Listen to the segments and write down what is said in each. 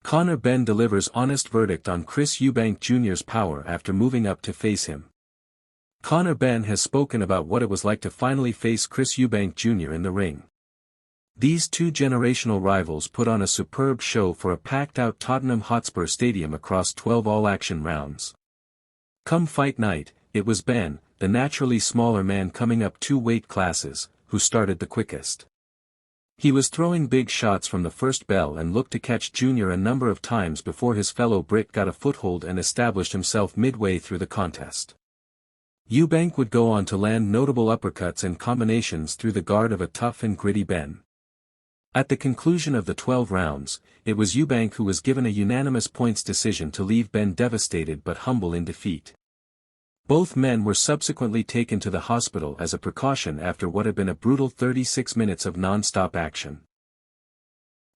Benn delivers honest verdict on Chris Eubank Jr.'s power after moving up to face him. Benn has spoken about what it was like to finally face Chris Eubank Jr. in the ring. These two generational rivals put on a superb show for a packed-out Tottenham Hotspur Stadium across 12 all-action rounds. Come fight night, it was Benn, the naturally smaller man coming up 2 weight classes, who started the quickest. He was throwing big shots from the first bell and looked to catch Jr. a number of times before his fellow Brit got a foothold and established himself midway through the contest. Eubank would go on to land notable uppercuts and combinations through the guard of a tough and gritty Benn. At the conclusion of the 12 rounds, it was Eubank who was given a unanimous points decision to leave Benn devastated but humble in defeat. Both men were subsequently taken to the hospital as a precaution after what had been a brutal 36 minutes of non-stop action.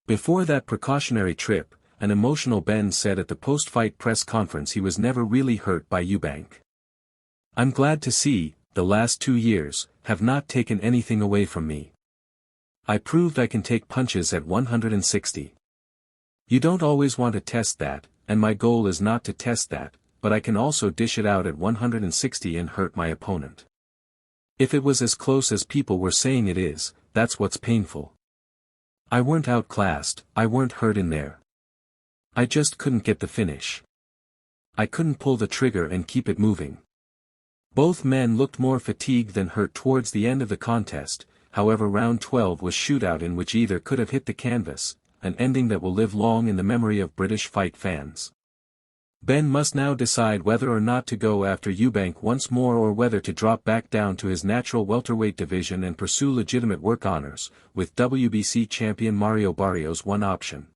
Before that precautionary trip, an emotional Benn said at the post-fight press conference he was never really hurt by Eubank. "I'm glad to see, the last 2 years, have not taken anything away from me. I proved I can take punches at 160. You don't always want to test that, and my goal is not to test that, but I can also dish it out at 160 and hurt my opponent. If it was as close as people were saying it is, that's what's painful. I weren't outclassed, I weren't hurt in there. I just couldn't get the finish. I couldn't pull the trigger and keep it moving." Both men looked more fatigued than hurt towards the end of the contest. However, round 12 was shootout in which either could have hit the canvas, an ending that will live long in the memory of British fight fans. Benn must now decide whether or not to go after Eubank once more or whether to drop back down to his natural welterweight division and pursue legitimate work honors, with WBC champion Mario Barrios one option.